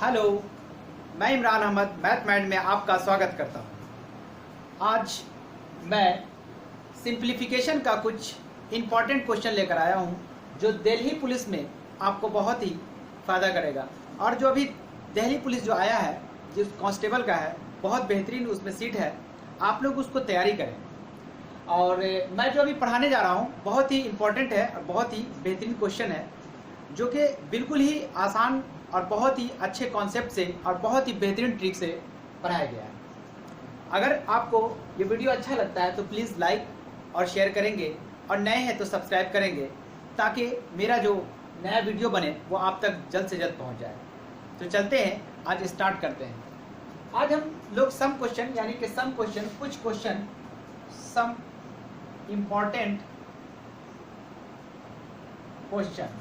Hello, मैं Imran Ahmad mathematics में आपका स्वागत करता हूँ। आज मैं सिंप्लीफिकेशन का कुछ इम्पॉर्टेंट क्वेश्चन लेकर आया हूँ जो दिल्ली पुलिस में आपको बहुत ही फ़ायदा करेगा। और जो अभी दिल्ली पुलिस जो आया है, जिस कांस्टेबल का है, बहुत बेहतरीन उसमें सीट है, आप लोग उसको तैयारी करें। और मैं जो अभी पढ़ाने जा रहा हूँ बहुत ही इम्पॉर्टेंट है और बहुत ही बेहतरीन क्वेश्चन है जो कि बिल्कुल ही आसान और बहुत ही अच्छे कॉन्सेप्ट से और बहुत ही बेहतरीन ट्रिक से पढ़ाया गया है। अगर आपको ये वीडियो अच्छा लगता है तो प्लीज़ लाइक और शेयर करेंगे और नए हैं तो सब्सक्राइब करेंगे ताकि मेरा जो नया वीडियो बने वो आप तक जल्द से जल्द पहुंच जाए। तो चलते हैं, आज स्टार्ट करते हैं। आज हम लोग सम क्वेश्चन यानी कि कुछ क्वेश्चन सम इम्पॉर्टेंट क्वेश्चन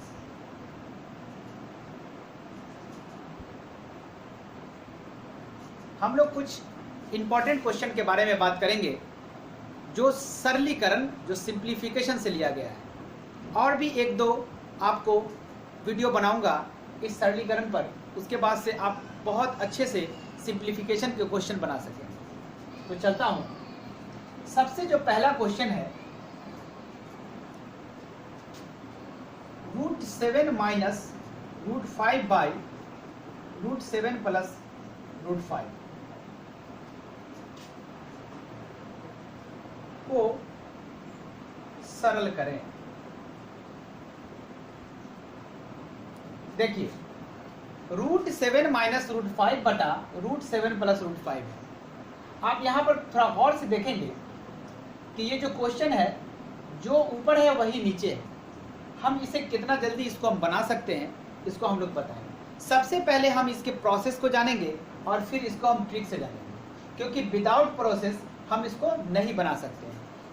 हम लोग कुछ इम्पॉर्टेंट क्वेश्चन के बारे में बात करेंगे जो सरलीकरण जो सिंप्लीफिकेशन से लिया गया है। और भी एक दो आपको वीडियो बनाऊंगा इस सरलीकरण पर, उसके बाद से आप बहुत अच्छे से सिंप्लीफिकेशन के क्वेश्चन बना सकें। तो चलता हूं। सबसे जो पहला क्वेश्चन है, √7 माइनस √5 बाई √7 प्लस √5 को सरल करें। देखिए, √7 माइनस √5 बटा √7 प्लस √5 है। आप यहां पर थोड़ा गौर से देखेंगे कि ये जो क्वेश्चन है, जो ऊपर है वही नीचे है। हम इसे कितना जल्दी इसको हम बना सकते हैं, इसको हम लोग बताएंगे। सबसे पहले हम इसके प्रोसेस को जानेंगे और फिर इसको हम ट्रिक से जानेंगे, क्योंकि विदाउट प्रोसेस हम इसको नहीं बना सकते हैं।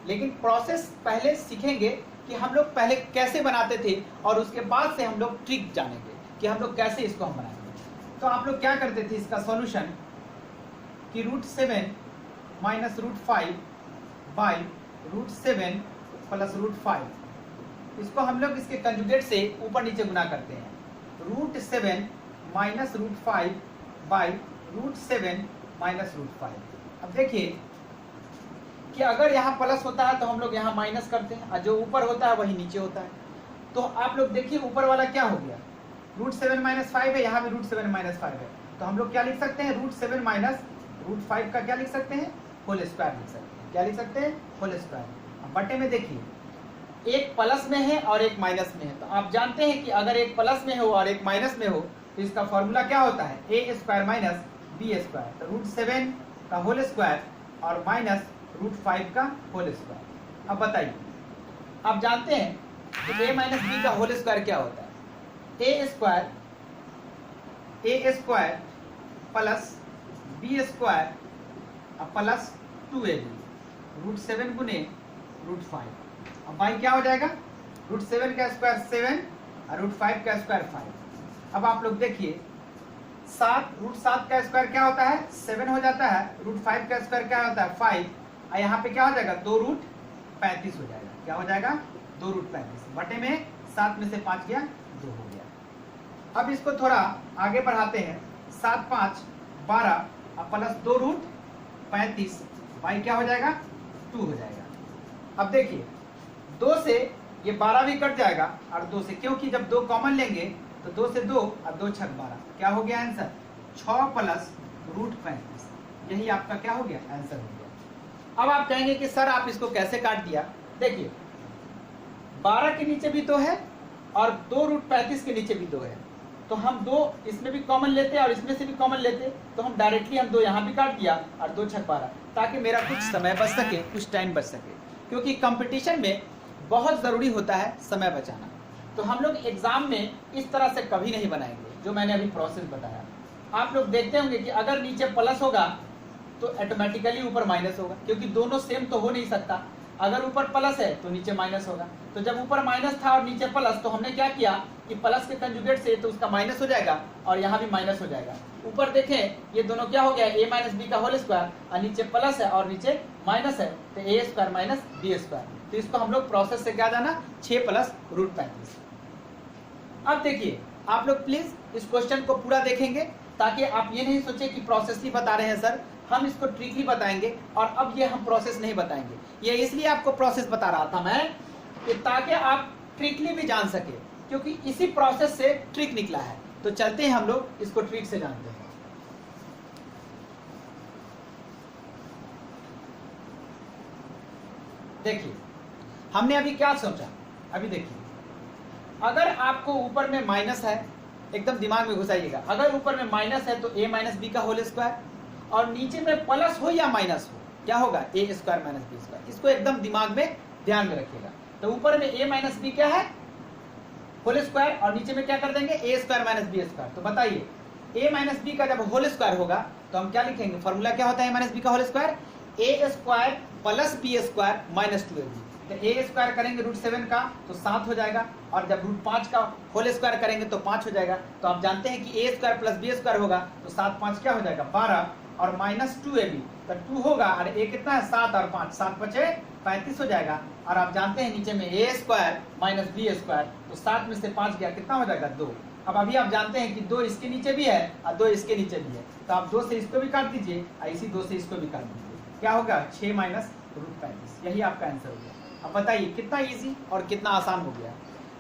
लेकिन प्रोसेस पहले सीखेंगे कि हम लोग पहले कैसे बनाते थे और उसके बाद से हम लोग ट्रिक जानेंगे कि हम लोग कैसे इसको हम बनाएंगे। तो आप लोग क्या करते थे इसका सॉल्यूशन कि √7 माइनस √5 बाई √7 प्लस √5, इसको हम लोग इसके कंजुगेट से ऊपर नीचे गुना करते हैं। √7 माइनस √5 बाई √7 माइनस √5। अब देखिए कि अगर यहाँ प्लस होता है तो हम लोग यहाँ माइनस करते हैं और जो ऊपर होता है वही नीचे होता है। तो आप लोग देखिए ऊपर वाला क्या हो गया, √7 माइनस 5 है, यहाँ भी √7 माइनस 5 है। तो हम लोग क्या लिख सकते हैं, √7 माइनस √5 का क्या लिख सकते हैं, होल स्क्वायर लिख सकते हैं। क्या लिख सकते हैं, होल स्क्वायर। अब बटे में देखिए एक प्लस में है और एक माइनस में है। तो आप जानते हैं कि अगर एक प्लस में हो और एक माइनस में हो तो इसका फॉर्मूला क्या होता है, a² माइनस b²। तो √7 का होल स्क्वायर और माइनस √5 का होल स्क्वायर। अब बताइए, आप जानते हैं कि a माइनस b का होल स्क्वायर क्या होता है, a square plus b² plus 2ab, √7 गुने √5। अब भाई क्या हो जाएगा, √7 का स्क्वायर 7 और √5 का स्क्वायर 5। अब आप लोग देखिए 7 √7 का स्क्वायर क्या होता है, 7 हो जाता है। √5 का स्क्वायर क्या होता है, 5। और यहाँ पे क्या हो जाएगा, 2√35 हो जाएगा। क्या हो जाएगा, 2√35 बटे में 7 में से 5 गया, 2 हो गया। अब इसको थोड़ा आगे बढ़ाते हैं, 7 5 12 और प्लस 2√35 भाई क्या हो जाएगा, 2 हो जाएगा। अब देखिए 2 से ये 12 भी कट जाएगा और 2 से, क्योंकि जब 2 कॉमन लेंगे तो 2 से 2 और 2 6 12, क्या हो गया आंसर, 6 प्लस √35। यही आपका क्या हो गया, आंसर हो गया। अब आप कहेंगे कि सर आप इसको कैसे काट दिया। देखिए 12 के नीचे भी 2 है और 2√35 के नीचे भी 2 है। तो हम 2 इसमें भी कॉमन लेते और इसमें से भी कॉमन लेते, तो हम डायरेक्टली हम 2 यहाँ भी काट दिया और 2 6 12, ताकि मेरा कुछ समय बच सके, कुछ टाइम बच सके। क्योंकि कंपटीशन में बहुत ज़रूरी होता है समय बचाना। तो हम लोग एग्जाम में इस तरह से कभी नहीं बनाएंगे जो मैंने अभी प्रोसेस बताया। आप लोग देखते होंगे कि अगर नीचे प्लस होगा तो ऑटोमेटिकली ऊपर माइनस होगा, क्योंकि दोनों सेम तो हो नहीं सकता। अगर ऊपर प्लस है तो नीचे माइनस होगा। तो जब ऊपर माइनस था और नीचे प्लस, तो हमने क्या किया कि प्लस के कंजुगेट से तो उसका माइनस हो जाएगा और यहाँ भी माइनस हो जाएगा। ऊपर देखें ये दोनों क्या हो गया, a माइनस बी का होल स्क्वायर, और नीचे प्लस है और नीचे माइनस है, तो a² माइनस b²। तो इसको हम लोग प्रोसेस से क्या जाना, 6 प्लस √35। अब देखिए आप लोग प्लीज इस क्वेश्चन को पूरा देखेंगे, ताकि आप ये नहीं सोचे कि प्रोसेस ही बता रहे हैं सर, हम इसको ट्रिकली बताएंगे और अब ये हम प्रोसेस नहीं बताएंगे। ये इसलिए आपको प्रोसेस बता रहा था मैं कि ताकि आप ट्रिकली भी जान सके, क्योंकि इसी प्रोसेस से ट्रिक निकला है। तो चलते हैं हम लोग इसको ट्रिक से जानते हैं। देखिए हमने अभी क्या सोचा, अभी देखिए अगर आपको ऊपर में माइनस है, एकदम दिमाग में घुसाइएगा, अगर ऊपर में माइनस है तो a माइनस बी का होल स्क्वायर और नीचे में प्लस हो या माइनस हो क्या होगा a square minus b square. इसको एकदम दिमाग में ध्यान में रखिएगा। तो ऊपर में a माइनस बी क्या है होल स्क्वायर और नीचे में क्या कर देंगे a square minus b square. तो बताइए a माइनस बी का जब होल स्क्वायर होगा तो हम क्या लिखेंगे, फॉर्मूला क्या होता है a माइनस बी का whole square, a square plus b square minus 2ab। तो a स्क्वायर करेंगे √7 का तो 7 हो जाएगा और जब √5 का होल स्क्वायर करेंगे तो 5 हो जाएगा। तो आप जानते हैं कि a square plus b square होगा तो 7 5 क्या हो जाएगा 12 और माइनस 2ab। तो 2 होगा और a कितना है 7 और 5 7 5 35 हो जाएगा। और आप जानते हैं नीचे में a square minus b square, तो 7 में से 5 गया कितना हो जाएगा 2। अब अभी आप जानते हैं कि 2 इसके नीचे भी है और 2 इसके नीचे भी है, तो आप 2 से इसको भी काट दीजिए और इसी 2 से इसको भी काट दीजिए, क्या होगा 6 माइनस √35। यही आपका आंसर हो गया। अब बताइए कितना इजी और कितना आसान हो गया।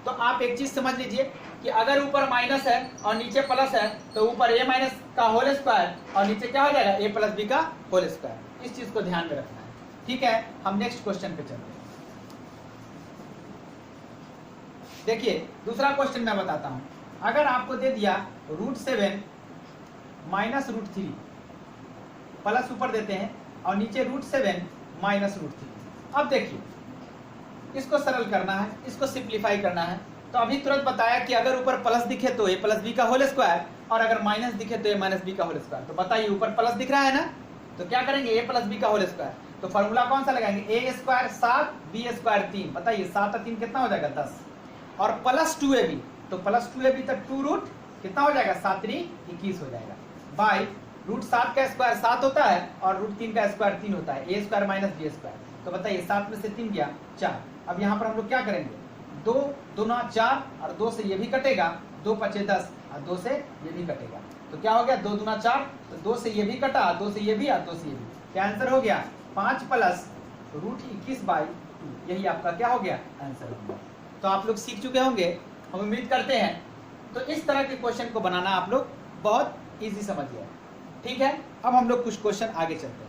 तो आप एक चीज समझ लीजिए कि अगर ऊपर माइनस है और नीचे प्लस है तो ऊपर a माइनस का होल स्क्वायर और नीचे क्या हो जाएगा a प्लस बी का होल स्क्वायर। इस चीज को ध्यान में रखना है, ठीक है। हम नेक्स्ट क्वेश्चन पे चलते हैं। देखिए दूसरा क्वेश्चन मैं बताता हूं। अगर आपको दे दिया √7 माइनस √3 प्लस ऊपर देते हैं और नीचे √7 माइनस √3। अब देखिए इसको सरल करना है, इसको सिंप्लीफाई करना है। तो अभी तुरंत बताया कि अगर ऊपर प्लस दिखे तो a प्लस बी का होल स्क्वायर और अगर माइनस दिखे तो a माइनस बी का होल स्क्वायर। तो बताइए ऊपर प्लस दिख रहा है ना, तो क्या करेंगे a प्लस बी का होल स्क्वायर। तो फॉर्मूला कौन सा लगाएंगे, a स्क्वायर 7 b स्क्वायर 3। बताइए 7 और 3 कितना हो जाएगा 10 और प्लस 2ab। तो प्लस 2ab तक 2 रूट कितना हो जाएगा 7 3 21 हो जाएगा बाई √7 का स्क्वायर 7 होता है और √3 का स्क्वायर 3 होता है, a square minus b square. तो बताइए 7 में से 3 गया 4। अब यहाँ पर हम लोग क्या करेंगे, 2 दूना 4 और 2 से ये भी कटेगा, 2 5 10 और 2 से ये भी कटेगा। तो क्या हो गया 2 दूना 4, तो 2 से ये भी कटा, 2 से ये भी और 2 से ये भी। क्या आंसर हो गया 5 प्लस √21/2। यही आपका क्या हो गया आंसर हो गया। तो आप लोग सीख चुके होंगे, हम उम्मीद करते हैं। तो इस तरह के क्वेश्चन को बनाना आप लोग बहुत ईजी समझ गए, ठीक है। अब हम लोग कुछ क्वेश्चन आगे चलते हैं।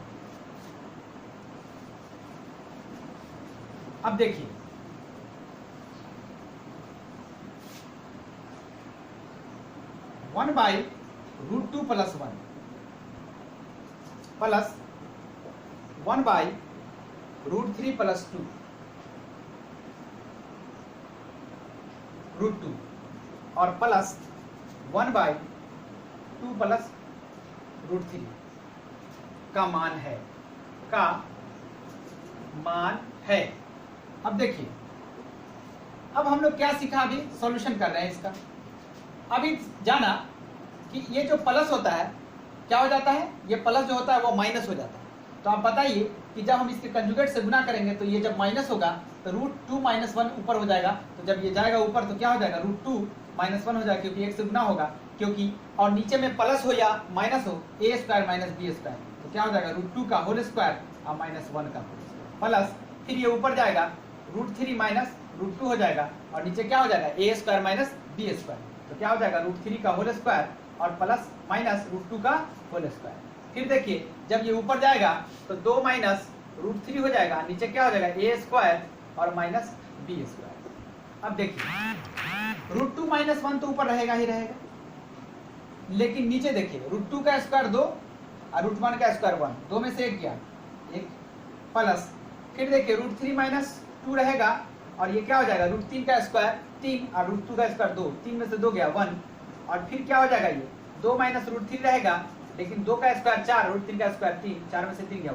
अब देखिए one by √2 plus 1 plus 1 by √3 plus 2 √2 और प्लस 1 बाई 2 प्लस √3 का मान है। अब देखिए अब हम लोग क्या सीखा, अभी सॉल्यूशन कर रहे हैं इसका। अभी जाना कि ये जो प्लस होता है क्या हो जाता है, ये प्लस जो होता है वो माइनस हो जाता है। तो आप बताइए कि जब हम इसके कंजुगेट से गुना करेंगे तो ये जब माइनस होगा तो √2 - 1 ऊपर हो जाएगा। तो जब ये जाएगा ऊपर तो क्या हो जाएगा √2 - 1 हो जाएगा, क्योंकि 1 से गुना होगा, क्योंकि और नीचे में प्लस हो या माइनस हो a square minus b square. तो क्या हो जाएगा √2 का होल स्क्वायर और -1 का होल स्क्वायर प्लस फिर ये ऊपर जाएगा √3 माइनस √2 हो जाएगा और नीचे क्या हो जाएगा a square minus b square. तो क्या हो जाएगा √3 का होल स्क्वायर और प्लस माइनस √2 का होल स्क्वायर। फिर देखिए जब ये ऊपर जाएगा तो 2 माइनस √3 हो जाएगा, नीचे क्या हो जाएगा a स्क्वायर और माइनस बी स्क्वायर। अब देखिए √2 - 1 तो ऊपर रहेगा ही रहेगा, लेकिन नीचे देखिए √2 का स्क्वायर 2 और √1 का स्क्वायर 1, 2 में से 1 गया 1 प्लस फिर देखिए √3 - 2 रहेगा और ये क्या हो जाएगा √3 का स्क्वायर 3 और √2 का स्क्वायर 2, 3 में से 2 गया 1 और फिर क्या हो जाएगा ये 2 माइनस √3 रहेगा, लेकिन 2 का स्क्वायर 4 √3 का स्क्वायर 3, 4 में से 3 गया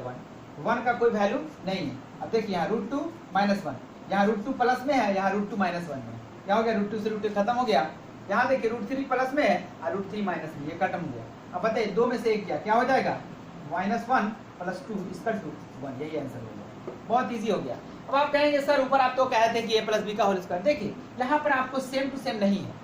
1 का कोई वैल्यू नहीं है। अब देखिए यहाँ √2 - 1, यहाँ √2 प्लस में है, यहाँ √2 - 1 में क्या हो गया √2 से √2 खत्म हो गया। यहाँ देखिए √3 प्लस में है और √3 माइनस में, ये खत्म हो गया। अब बताइए 2 में से 1 गया, क्या हो जाएगा -1 प्लस 2 इसका 2 1, यही आंसर हो गया। बहुत ईजी हो गया। अब आप कहेंगे सर ऊपर आप तो कह थे कि a प्लस बी का होल स्क्वायर, देखिए यहाँ पर आपको सेम टू सेम नहीं है।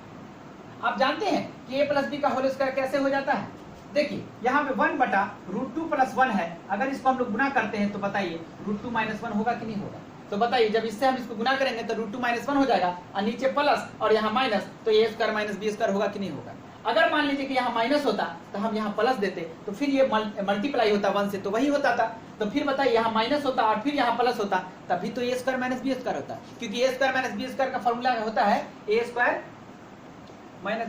आप जानते हैं कि a प्लस बी का होल स्क्वायर कैसे हो जाता है, देखिए यहाँ पे 1 बटा √2 + 1 है, अगर इसको हम लोग गुना करते हैं तो बताइए √2 - 1 होगा कि नहीं होगा? तो बताइए जब इससे हम इसको गुना करेंगे तो √2 - 1 हो जाएगा और नीचे प्लस और यहाँ माइनस, तो a² - b² होगा कि नहीं होगा? अगर मान लीजिए कि यहाँ माइनस होता तो हम यहाँ प्लस देते तो फिर ये मल्टीप्लाई होता 1 से, तो वही होता था। तो फिर बताइए यहाँ माइनस होता और फिर यहाँ प्लस होता, तभी तो a² - b² होता, क्योंकि a² - b² का फॉर्मूला होता है a² -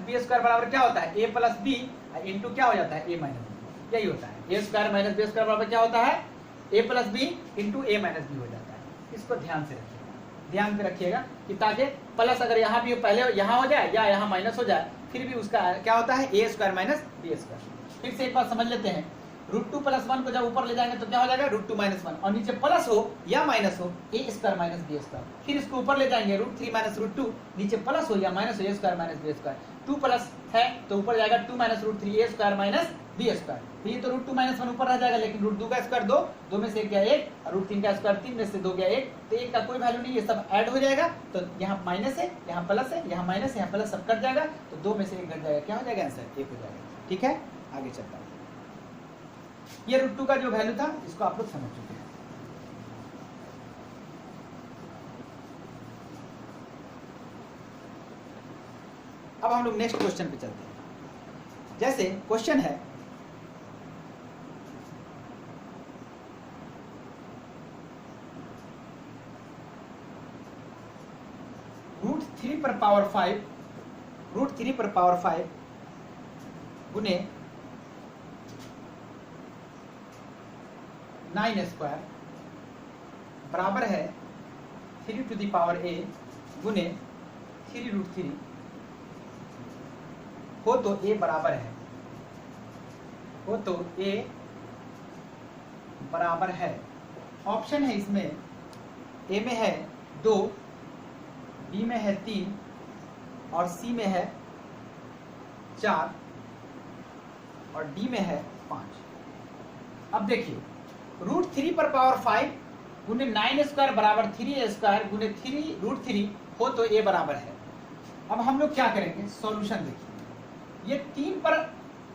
b² बराबर क्या होता है? a + b इंटू क्या हो जाता है? a - b, यही होता है। a² - b² बराबर क्या होता है? a + b into a - b हो जाता है। इसको ध्यान से रखिएगा, ध्यान पे रखिएगा कि ताकि प्लस अगर यहाँ भी पहले यहाँ हो जाए या यहाँ माइनस हो जाए, फिर भी उसका क्या होता है? a² - b²। फिर से एक बात समझ लेते हैं, √2 + 1 को जब ऊपर ले जाएंगे तो क्या हो जाएगा? √2 - 1, और नीचे प्लस हो या माइनस हो a² - b²। फिर इसको ऊपर ले जाएंगे √3 - √2, नीचे प्लस हो या माइनस हो a² - b²। 2 प्लस है तो ऊपर जाएगा 2 - √3 a² - b²। ये तो √2 - 1 ऊपर रह जाएगा, लेकिन √2 का स्क्वायर 2, 2 में से 1 गया 1, और √3 का स्क्वायर 3 में से 2 गया 1, तो 1 का कोई वैल्यू नहीं, ये सब ऐड हो जाएगा। तो यहाँ माइनस है, यहाँ प्लस है, यहाँ माइनस, यहाँ प्लस, सब कट जाएगा, तो 2 में से 1 घट जाएगा, क्या हो जाएगा? आंसर 1 हो जाएगा। ठीक है, आगे चलता है। ये √2 का जो वैल्यू था इसको आप लोग समझ चुके हैं। अब हम लोग नेक्स्ट क्वेश्चन पे चलते हैं। जैसे क्वेश्चन है √3 पर पावर 5 गुने 9² बराबर है 3 टू द पावर a गुने 3√3 हो तो a बराबर है, हो तो a बराबर है। ऑप्शन है इसमें, a में है 2, b में है 3 और c में है 4 और d में है 5। अब देखिए √3 पर पावर 5 गुने 9² बराबर 3a² गुने 3√3 हो तो a बराबर है। अब हम लोग क्या करेंगे? सॉल्यूशन देखिए, ये 3 पर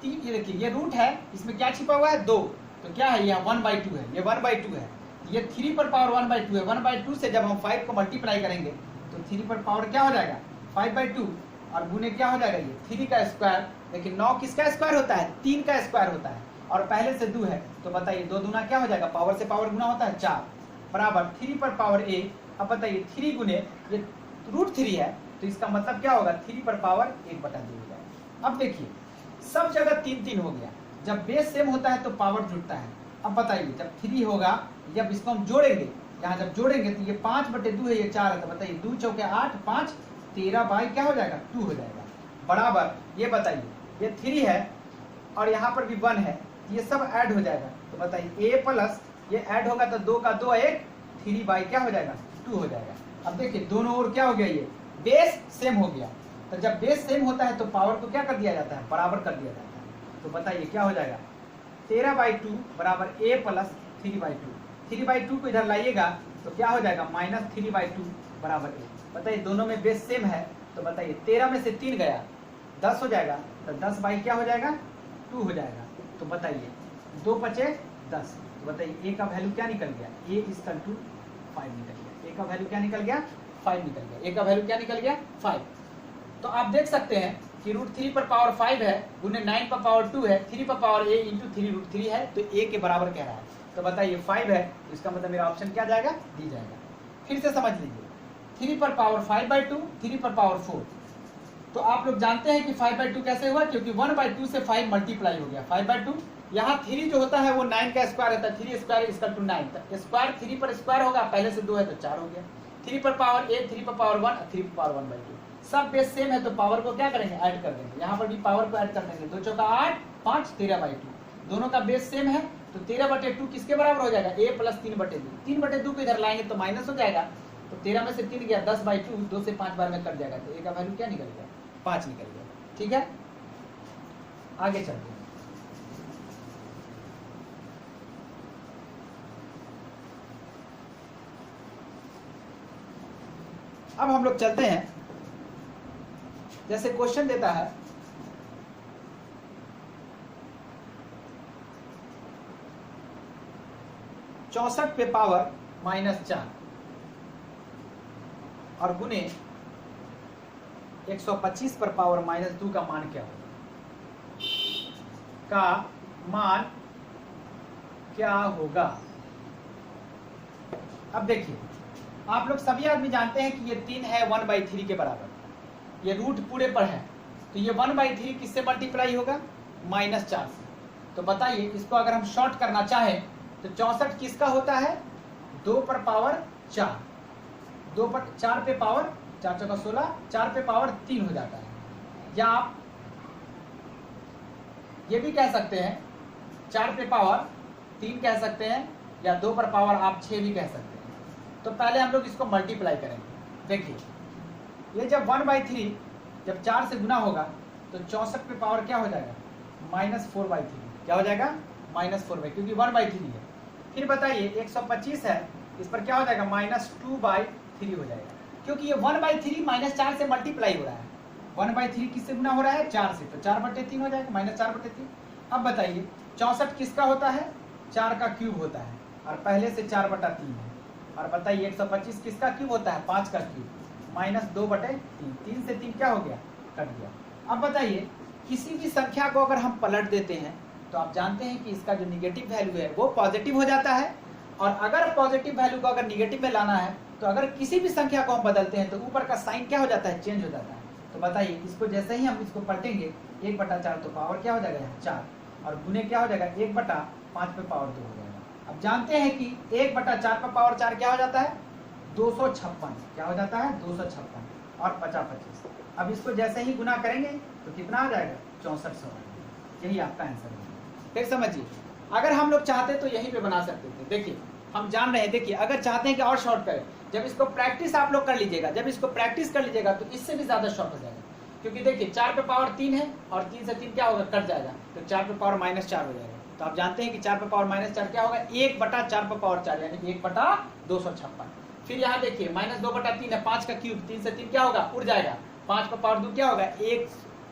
3, ये देखिए ये रूट है, इसमें क्या छिपा हुआ है? 2, तो क्या है? यह 1/2 है, ये 1/2 है। ये 3 पर पावर 1/2 है, 1/2 से जब हम 5 को मल्टीप्लाई करेंगे तो 3 पर पावर क्या हो जाएगा? 5/2 और गुने क्या हो जाएगा? ये 3 का स्क्वायर। लेकिन 9 किसका स्क्वायर होता है? 3 का स्क्वायर होता है, और पहले से 2 है, तो बताइए 2 दूना क्या हो जाएगा? पावर से पावर गुना होता है 4 बराबर 3 पर पावर a। अब बताइए 3 गुने ये √3 है, तो इसका मतलब क्या होगा? 3 पर पावर 1/2 हो जाएगा। अब देखिए सब जगह 3 हो गया, जब बेस सेम होता है तो पावर जुड़ता है। अब बताइए जब 3 होगा, जब इसको हम जोड़ेंगे, यहाँ जब जोड़ेंगे तो ये 5/2 है, ये 4 है, तो बताइए 2 चौके 8, 5, 13 बाई क्या हो जाएगा? 2 हो जाएगा। बराबर ये बताइए ये 3 है और यहाँ पर भी 1 है, ये सब ऐड हो जाएगा, तो बताइए a प्लस ये ऐड होगा तो 2 का 2 1, 3 बाई क्या हो जाएगा? 2 हो जाएगा। अब देखिए दोनों ओर क्या हो गया? ये बेस सेम हो गया, तो जब बेस सेम होता है तो पावर को क्या कर दिया जाता है? बराबर कर दिया जाता है। तो बताइए क्या हो जाएगा? 13/2 बराबर a प्लस 3/2। 3/2 को इधर लाइएगा तो क्या हो जाएगा? -3/2 बराबर a। बताइए दोनों में बेस सेम है, तो बताइए 13 में से 3 गया 10 हो जाएगा, तो 10 बाई क्या हो जाएगा? 2 हो जाएगा। तो बताइए 2 बचे 10, तो बताइए a का वैल्यू क्या निकल गया? a = 5 निकल गया। a का वैल्यू क्या निकल गया? 5 निकल गया। a का वैल्यू क्या निकल गया? 5। तो आप देख सकते हैं कि √3 पर पावर 5 है गुने 9 पर पावर 2 है, 3 पर पावर a इंटू 3√3 है, तो a के बराबर कह रहा है। तो बताइए 5 है, इसका मतलब मेरा ऑप्शन क्या जाएगा? डी जाएगा। फिर से समझ लीजिए, 3 पर पावर 5/2, 3 पर पावर 4। तो आप लोग जानते हैं कि 5/2 कैसे हुआ? क्योंकि 1/2 से 5 मल्टीप्लाई हो गया। 5/2 यहाँ 3 जो होता है वो 9 का स्क्वायर होता है, 3 स्क्वायर = 9, तो स्क्वायर 3 पर स्क्वायर होगा, पहले से 2 है तो 4 हो गया। 3 पर पावर a, 3 पर पावर 1, 3 पर पावर 1/2। सब बेस सेम है तो पावर को क्या करेंगे? ऐड कर देंगे। यहाँ पर भी पावर को ऐड कर देंगे, 2 चौका 8, 5, 13/2। दोनों का बेस सेम है तो 13/2 किसके बराबर हो जाएगा? a plus 3/2। 3/2 को इधर लाएंगे तो माइनस हो जाएगा, तो 13 में से 3 गया 10/2, 2 से 5 बार में कट जाएगा, तो a का वैल्यू क्या निकल गया? 5 निकल गया। ठीक है, आगे चलते हैं। अब हम लोग चलते हैं, जैसे क्वेश्चन देता है 64 पे पावर -4 और गुने 125 पर पावर -2 का मान क्या होगा? का मान क्या होगा? अब देखिए, आप लोग सभी आदमी जानते हैं कि ये 3 है 1/3 के बराबर, ये रूट पूरे पर है, तो ये 1/3 किससे मल्टीप्लाई होगा? -4 से। तो बताइए, इसको अगर हम शॉर्ट करना चाहें तो 64 किसका होता है? 2 पर पावर 4, 2 पर 4 पे पावर 4 चौका 16, 4 पे पावर 3 हो जाता है। या आप ये भी कह सकते हैं 4 पे पावर 3 कह सकते हैं, या 2 पर पावर आप 6 भी कह सकते हैं। तो पहले हम लोग इसको मल्टीप्लाई करेंगे। देखिए, ये जब 1/3 जब 4 से गुना होगा तो 64 पे पावर क्या हो जाएगा? -4/3। क्या हो जाएगा? -4/, क्योंकि 1/3 है। फिर बताइए 125 है, इस पर क्या हो जाएगा? -2/3 हो जाएगा, क्योंकि ये 1/3 -4 से मल्टीप्लाई हो रहा है। 1/3 किससे गुना हो रहा है? 4 से, तो 4/3 हो जाएगा, -4/3। अब बताइए 64 किसका होता है? 4 का क्यूब होता है, और पहले से 4/3 है। और बताइए 125 किसका क्यूब होता है? 5 का क्यूब, -2/3। 3 से 3 क्या हो गया? कट गया। अब बताइए, किसी भी संख्या को अगर हम पलट देते हैं तो आप जानते हैं कि इसका जो निगेटिव वैल्यू है वो पॉजिटिव हो जाता है, और अगर पॉजिटिव वैल्यू को अगर निगेटिव में लाना है तो अगर किसी भी संख्या को हम बदलते हैं तो ऊपर का साइन क्या हो जाता है? चेंज हो जाता है। तो बताइए, इसको जैसे ही हम इसको पलटेंगे 1/4, तो पावर क्या हो जाएगा यहाँ? 4, और गुने क्या हो जाएगा? 1/5 पे पावर 2 हो जाएगा। अब जानते हैं कि 1/4 पे पावर 4 क्या हो जाता है? 256। क्या हो जाता है? 256 और 50/25। अब इसको जैसे ही गुना करेंगे तो कितना आ जाएगा? 6400। यही आपका आंसर है। फिर समझिए, अगर हम लोग चाहते तो यहीं पे बना सकते थे। देखिए, हम जान रहे हैं, देखिए अगर चाहते हैं कि और शॉर्ट करें, जब इसको प्रैक्टिस आप लोग कर लीजिएगा, जब इसको प्रैक्टिस कर लीजिएगा तो इससे भी ज्यादा शॉर्ट हो जाएगा। क्योंकि देखिए 4 पे पावर 3 है, और 3 से 3 क्या होगा? कट जाएगा, तो 4 पे पावर -4 हो जाएगा। तो आप जानते हैं कि 4 पे पावर -4 क्या होगा? 1/4 पे पावर 4, यानी कि 1/256। फिर यहाँ देखिए -2/3 है, 5 का क्यूब, 3 से 3 क्या होगा? उड़ जाएगा, 5 पे पावर 2 क्या होगा?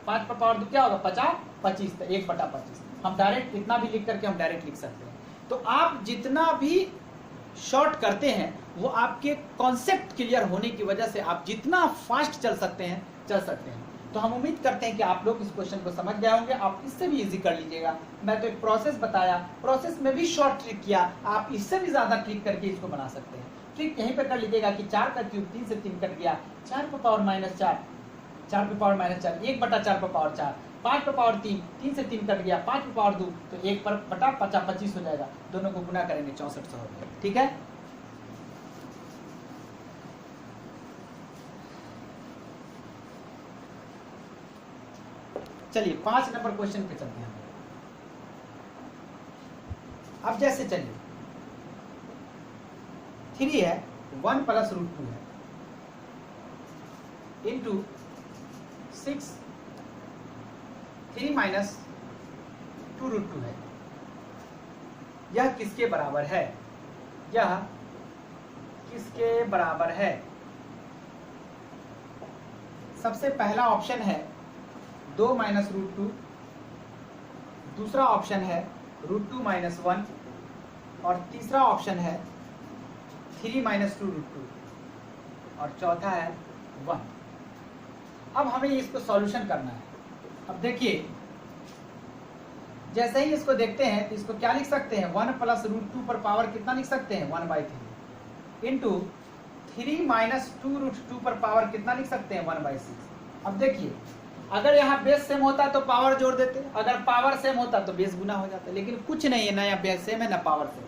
5 पे पावर 2 क्या होगा? 50/25, तो 1/25। हम डायरेक्ट इतना भी लिख करके हम डायरेक्ट लिख सकते हैं। तो आप जितना भी शॉर्ट करते हैं वो आपके कॉन्सेप्ट क्लियर होने की वजह से आप जितना फास्ट चल सकते हैं चल सकते हैं। तो हम उम्मीद करते हैं कि आप लोग इस क्वेश्चन को समझ गए होंगे। आप इससे भी इजी कर लीजिएगा। मैं तो एक प्रोसेस बताया, प्रोसेस में भी शॉर्ट ट्रिक किया, आप इससे भी ज्यादा ट्रिक करके इसको बना सकते हैं। ट्रिक यहीं पे कर लीजिएगा कि 4 का क्यूब, 3 से 3 कट गया, 4 पे पावर -4, 4 पे पावर -4, 1/4 पे पावर 4, 5 पे पावर 3, 3 से 3 कट गया, 5 पे पावर 2, तो 1/25 हो जाएगा। दोनों को गुना करेंगे 6400 हो जाएगा। ठीक है, चलिए 5 नंबर क्वेश्चन पे चलते हैं। अब जैसे चलिए 3 है, 1 + √2 है, इंटू 6, 3 - 2√2 है। यह किसके बराबर है? यह किसके बराबर है? सबसे पहला ऑप्शन है 2 - √2, दूसरा ऑप्शन है √2 - 1, और तीसरा ऑप्शन है 3 - 2√2, और चौथा है 1। अब हमें इसको सॉल्यूशन करना है। अब देखिए, जैसे ही इसको देखते हैं तो इसको क्या लिख सकते हैं? 1 + √2 पर पावर कितना लिख सकते हैं? 1/3, इंटू 3 - 2√2 पर पावर कितना लिख सकते हैं? 1/6। अब देखिए, अगर यहाँ बेस सेम होता तो पावर जोड़ देते, अगर पावर सेम होता तो बेस गुना हो जाता, लेकिन कुछ नहीं है, ना या बेस सेम है ना पावर सेम,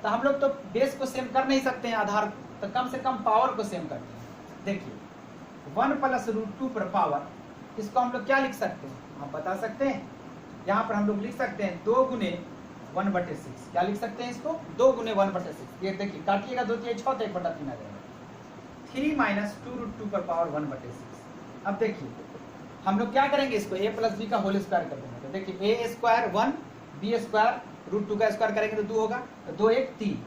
तो हम लोग तो बेस को सेम कर नहीं सकते हैं आधार, तो कम से कम पावर को सेम करते हैं। देखिए 1 + √2 पर पावर, इसको हम लोग क्या लिख सकते हैं? आप बता सकते हैं? यहाँ पर हम लोग लिख सकते हैं 2 × 1/6। क्या लिख सकते हैं इसको? 2 × 1/6। ये देखिए, काटिएगा 2 × 3 = 6, तो 1/3 आ जाएगा। 3 - 2√2 पर पावर 1/6। अब देखिए हम लोग क्या करेंगे? इसको a + b का होल स्क्वायर कर देंगे। तो देखिए a² 1, b² √2 का स्क्वायर करेंगे तो 2 होगा, तो 2 × 1 = 3।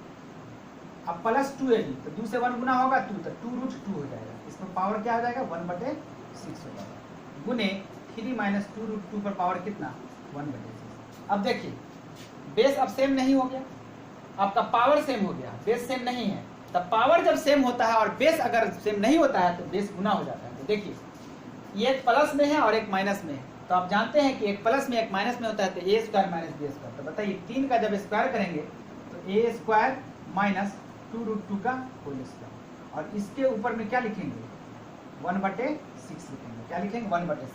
अब प्लस 2ab, तो 2 से 1 गुना होगा 2, तो 2√2 हो जाएगा। इसमें पावर क्या हो जाएगा? 1/6 हो जाएगा, गुने 3 - 2√2 पर पावर कितना? 1/6। अब देखिए बेस अब सेम नहीं हो गया, आपका पावर सेम हो गया, बेस सेम नहीं है। तब पावर जब सेम होता है और बेस अगर सेम नहीं होता है तो बेस गुना हो जाता है। तो देखिए ये एक प्लस में है और एक माइनस में है, तो आप जानते हैं कि एक प्लस में एक माइनस में होता है, तो ए स्क्वायर माइनस बी स्क्वायर। तो बताइए 3 का जब स्क्वायर करेंगे तो ए स्क्वायर माइनस 2√2 का होल स्क्वायर, और इसके ऊपर में क्या लिखेंगे 1/6 लिखेंगे। क्या लिखेंगे 1/6।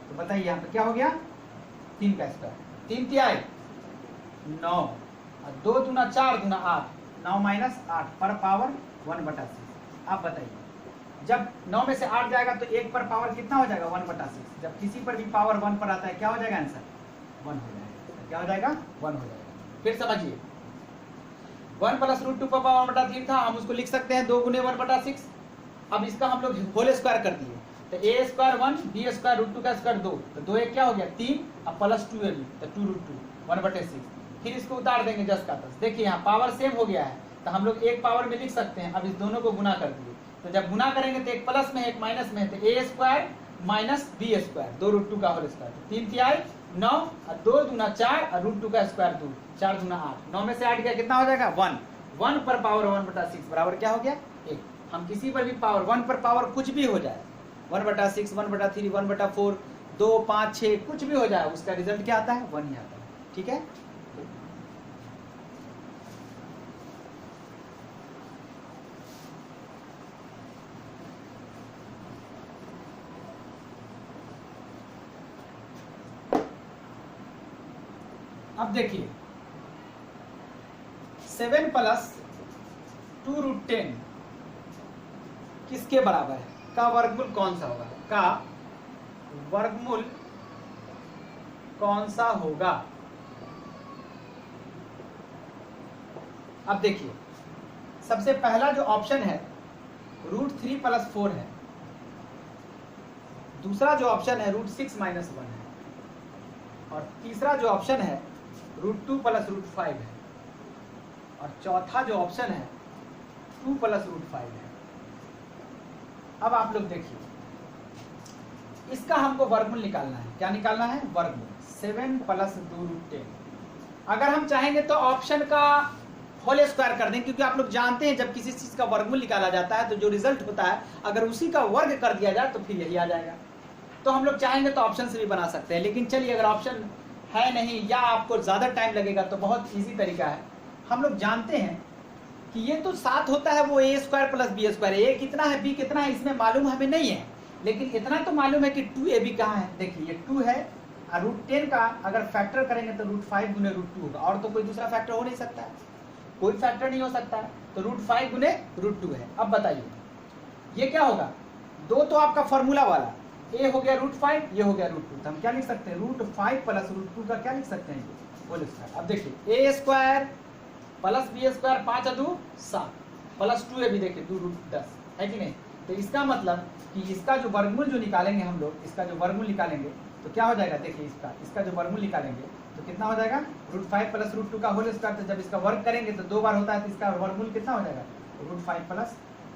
तो बताइए यहाँ पे क्या हो गया 3 का स्क्वायर, 3 तिहाई 9 और 2 दूना 4 दूना 8, 9 माइनस 8 पर पावर 1/6। आप बताइए जब 9 में से 8 जाएगा तो 1 पर पावर कितना हो जाएगा 1/6। जब किसी पर भी पावर 1 पर आता है क्या हो जाएगा आंसर 1 हो जाएगा। क्या हो जाएगा 1 हो जाएगा। फिर समझिए 1 + √2 पर पावर 1/3 था, हम उसको लिख सकते हैं 2 × 1/6। अब इसका हम लोग होल स्क्वायर कर दिए, तो ए स्क्वायर 1 बी स्क्वायर √2 का स्क्वायर 2, तो 2 एक क्या हो गया 3 और प्लस 2 ab तो 2√2 1/6। फिर इसको उतार देंगे 10 का 10। देखिए यहाँ पावर सेम हो गया है तो हम लोग एक पावर में लिख सकते हैं। अब इस दोनों को गुना कर दिए, तो जब गुना करेंगे तो एक प्लस में एक माइनस में है, तो ए स्क्वायर माइनस बी स्क्वायर 2√2 का होल स्क्वायर, 3 तिहाई 9 और 2 दूना 4 और √2 का स्क्वायर 2, 4 दूना 8, 9 में से 8 गया कितना हो जाएगा 1। 1 पर पावर 1/6 बराबर क्या हो गया 1। हम किसी पर भी पावर 1 पर पावर कुछ भी हो जाए 1/6 1/3 1/4 2 5 6 कुछ भी हो जाए उसका रिजल्ट क्या आता है 1 ही आता है। ठीक है। अब देखिए 7 + 2√10 किसके बराबर है, का वर्गमूल कौन सा होगा, का वर्गमूल कौन सा होगा। अब देखिए सबसे पहला जो ऑप्शन है √3 + 4 है, दूसरा जो ऑप्शन है √6 - 1 है, और तीसरा जो ऑप्शन है √2 + √5 है, और चौथा जो ऑप्शन है 2 + √5 है। अब आप लोग देखिए इसका हमको वर्गमूल निकालना है। क्या निकालना है वर्गमूल 7 + 2√10। अगर हम चाहेंगे तो ऑप्शन का होल स्क्वायर कर दें, क्योंकि आप लोग जानते हैं जब किसी चीज का वर्गमूल निकाला जाता है तो जो रिजल्ट होता है अगर उसी का वर्ग कर दिया जाए तो फिर यही आ जाएगा। तो हम लोग चाहेंगे तो ऑप्शन से भी बना सकते हैं, लेकिन चलिए अगर ऑप्शन है नहीं या आपको ज्यादा टाइम लगेगा तो बहुत इजी तरीका है। हम लोग जानते हैं कि ये तो 7 होता है वो a square + b square, a कितना है b कितना है इसमें मालूम हमें नहीं है, लेकिन इतना तो मालूम है कि 2ab कहाँ है। देखिए ये 2 है और √10 का अगर फैक्टर करेंगे तो √5 × √2 होगा, और तो कोई दूसरा फैक्टर हो नहीं सकता है, कोई फैक्टर नहीं हो सकता है, तो √5 × √2 है। अब बताइए ये क्या होगा, 2 तो आपका फॉर्मूला वाला a हो गया √5, ये हो गया √2, तो हम क्या लिख सकते हैं √5 + √2 का क्या लिख सकते हैं होल स्क्वायर। अब देखिए a square + b square 5 × 2 7 plus 2ab देखिए 2√10 है कि नहीं। तो इसका मतलब कि इसका जो वर्गमूल जो निकालेंगे हम लोग, इसका जो वर्गमूल निकालेंगे तो क्या हो जाएगा, देखिए इसका जो वर्गमूल निकालेंगे तो कितना हो जाएगा √5 + √2 का होल स्क्वायर। तो जब इसका वर्ग करेंगे तो 2 बार होता है तो इसका वर्गमूल कितना हो जाएगा √5 +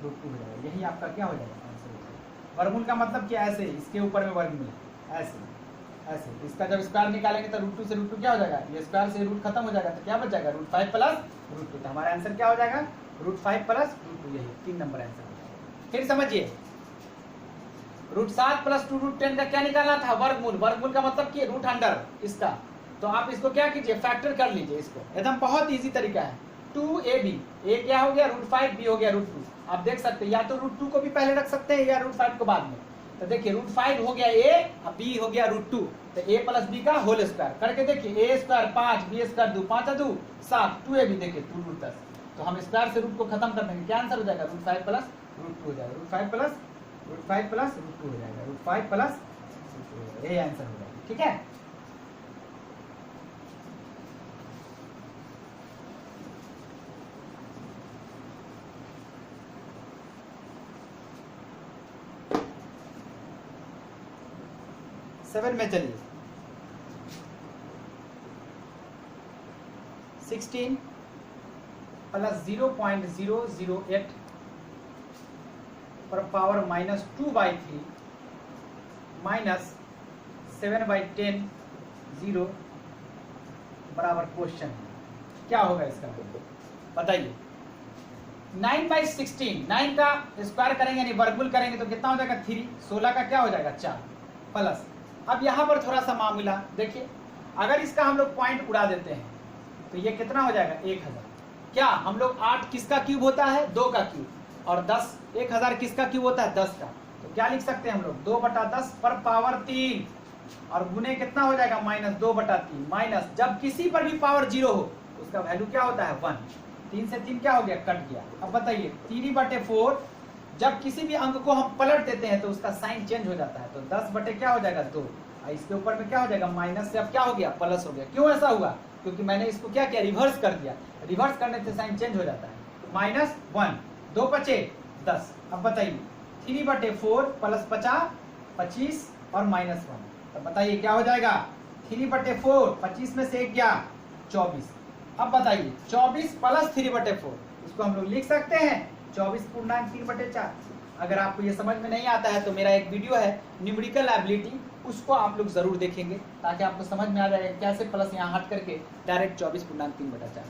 √2 हो जाएगा। यही आपका क्या हो जाएगा वर्गमूल का मतलब कि ऐसे इसके ऊपर में वर्गमूल ऐसे ऐसे। इसका जब स्क्वायर निकालेंगे तो √2 से √2 क्या हो जाएगा, ये स्क्वायर से रूट खत्म हो जाएगा तो क्या बच जाएगा √5 + √2। तो हमारा आंसर क्या हो जाएगा √5 + √2, यही 3 नंबर आंसर हो जाएगा। फिर समझिए √7 + 2√10 का क्या निकालना था वर्गमूल। वर्गमूल का मतलब कि रूट अंडर इसका, तो आप इसको क्या कीजिए फैक्टर कर लीजिए इसको, एकदम बहुत इजी तरीका है। 2ab a क्या हो गया √5 b हो गया √2। आप देख सकते हैं या तो √2 को भी पहले रख सकते हैं या √5 को बाद में। तो देखिए √5 हो गया a और b हो गया √2, तो a + b का होल स्क्वायर करके देखिए a square 5 b square 2 5 × 2 7 2ab देखिए 2√10। तो हम स्क्वायर से रूट को खत्म कर देंगे, क्या आंसर हो जाएगा √5 + √2 हो जाएगा, √5 + √2 हो जाएगा, √5 + √2 हो जाएगा, यही आंसर हो जाएगा। ठीक है। सेवन में चलिए 16 + 0.008 पर पावर -2/3 -7/10 0 बराबर क्वेश्चन। क्या होगा इसका बताइए 9/16, 9 का स्क्वायर करेंगे यानी वर्गमूल करेंगे तो कितना हो जाएगा 3, 16 का क्या हो जाएगा 4 प्लस। अब यहाँ पर थोड़ा सा मामला देखिए, अगर इसका हम लोग पॉइंट उड़ा देते हैं तो ये कितना हो जाएगा 1000। क्या हम लोग 8 किसका क्यूब होता है 2 का क्यूब, और 10 1000 किसका क्यूब होता है 10 का, तो क्या लिख सकते हैं हम लोग 2/10 पर पावर 3 और गुने कितना हो जाएगा -2/3 माइनस, जब किसी पर भी पावर 0 हो उसका वैल्यू क्या होता है 1, 3 से 3 क्या हो गया कट गया। अब बताइए 3/4 जब किसी भी अंक को हम पलट देते हैं तो उसका साइन चेंज हो जाता है, तो 10 क्या हो जाएगा 2, इसके ऊपर में क्या हो जाएगा माइनस से अब क्या हो गया प्लस हो गया। क्यों ऐसा हुआ, क्योंकि मैंने इसको क्या किया रिवर्स कर दिया, रिवर्स करने से साइन चेंज हो जाता है। -1 2 5 10। अब बताइए 3/4 प्लस 50 25 और -1, तो बताइए क्या हो जाएगा 3/4, 25 में से 1 गया 24। अब बताइए 24 प्लस 3/4, इसको हम लोग लिख सकते हैं 24 पूर्णांक 3/4। अगर आपको ये समझ में नहीं आता है तो मेरा एक वीडियो है न्यूमेरिकल एबिलिटी, उसको आप लोग जरूर देखेंगे ताकि आपको समझ में आ जाएगा कैसे प्लस यहाँ हट करके डायरेक्ट 24 पूर्णांक 3/4।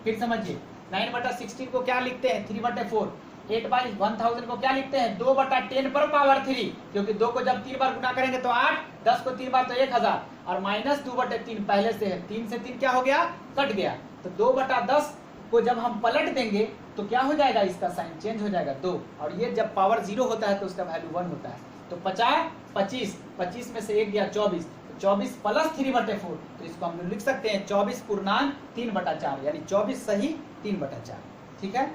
फिर समझिए 9/16 को क्या लिखते हैं 3/4, 8/1000 को क्या लिखते हैं 2/10 पर पावर 3, क्योंकि 2 को जब 3 बार गुना करेंगे तो 8, 10 को 3 बार तो 1000 और -2/3 पहले से है, 3 से 3 क्या हो गया कट गया, तो 2/10 को जब हम पलट देंगे तो क्या हो जाएगा इसका साइन चेंज हो जाएगा 2, और ये जब पावर 0 होता है तो उसका वैल्यू 1 होता है, तो 50 25, 25 में से 1 गया 24, तो 24 प्लस 3/4, तो इसको हम लोग लिख सकते हैं 24 पूर्णांक 3/4 यानी 24 सही 3/4। ठीक है,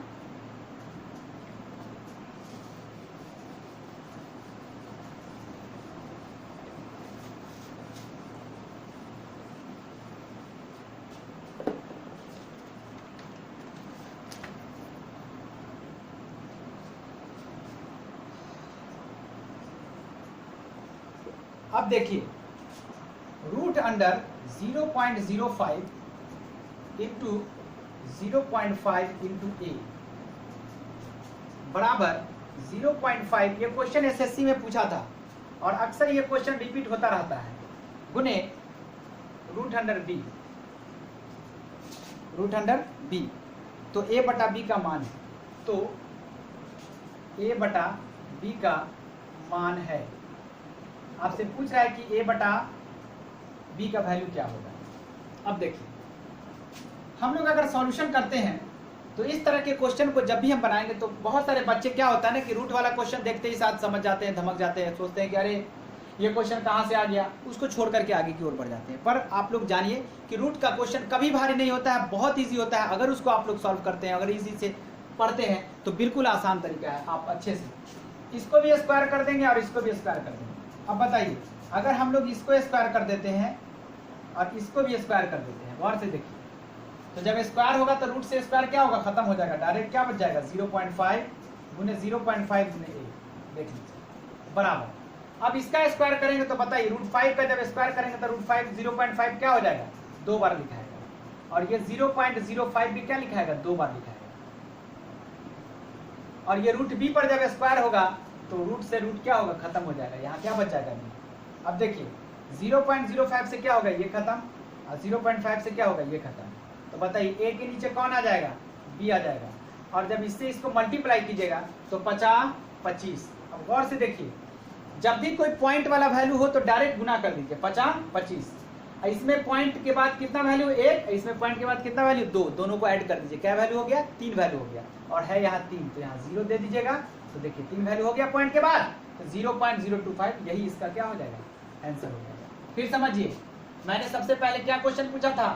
अब देखिए रूट अंडर 0.05 इंटू 0.5 इंटू ए बराबर 0.5, ये क्वेश्चन एसएससी में पूछा था और अक्सर ये क्वेश्चन रिपीट होता रहता है, गुने रूट अंडर बी, तो a/b का मान है, तो a/b का मान है, आपसे पूछ रहा है कि a/b का वैल्यू क्या होगा। अब देखिए हम लोग अगर सॉल्यूशन करते हैं तो इस तरह के क्वेश्चन को जब भी हम बनाएंगे तो बहुत सारे बच्चे क्या होता है ना कि रूट वाला क्वेश्चन देखते ही साथ समझ जाते हैं, धमक जाते हैं, सोचते हैं कि अरे ये क्वेश्चन कहाँ से आ गया, उसको छोड़ करके आगे की ओर बढ़ जाते हैं। पर आप लोग जानिए कि रूट का क्वेश्चन कभी भारी नहीं होता है, बहुत ईजी होता है। अगर उसको आप लोग सॉल्व करते हैं, अगर ईजी से पढ़ते हैं तो बिल्कुल आसान तरीका है, आप अच्छे से इसको भी स्क्वायर कर देंगे और इसको भी स्क्वायर कर देंगे। अब बताइए अगर हम लोग इसको स्क्वायर कर देते हैं और इसको भी स्क्वायर कर देते हैं, गौर से देखिए, तो जब स्क्वायर होगा तो रूट से स्क्वायर क्या होगा खत्म हो जाएगा, डायरेक्ट क्या बच जाएगा 0.5 गुने 0.5 गुने a, देख लीजिए बराबर। अब इसका स्क्वायर करेंगे तो बताइए √5 का जब स्क्वायर करेंगे तो √5 0.5 क्या हो जाएगा 2 बार लिखाएगा, और ये 0.05 भी क्या लिखाएगा 2 बार लिखाएगा, और ये √b पर जब स्क्वायर होगा तो रूट से रूट क्या होगा खत्म हो जाएगा, यहाँ क्या बच जाएगा b। अब देखिए 0.05 से क्या होगा ये खत्म और 0.5 से क्या होगा ये खत्म, तो बताइए a के नीचे कौन आ जाएगा b आ जाएगा, और जब इससे इसको मल्टीप्लाई कीजिएगा तो 50 25। अब गौर से देखिए जब भी कोई पॉइंट वाला वैल्यू हो तो डायरेक्ट गुना कर दीजिए 50 25, इसमें पॉइंट के बाद कितना वैल्यू 1, इसमें पॉइंट के बाद कितना वैल्यू 2, दोनों को ऐड कर दीजिए, क्या वैल्यू हो गया 3 वैल्यू हो गया, और है यहाँ 3 तो यहाँ 0 दे दीजिएगा, तो देखिए 3 वैल्यू हो गया पॉइंट के बाद, तो 0.025 यही इसका क्या हो जाएगा आंसर हो जाएगा। फिर समझिए मैंने सबसे पहले क्या क्वेश्चन पूछा था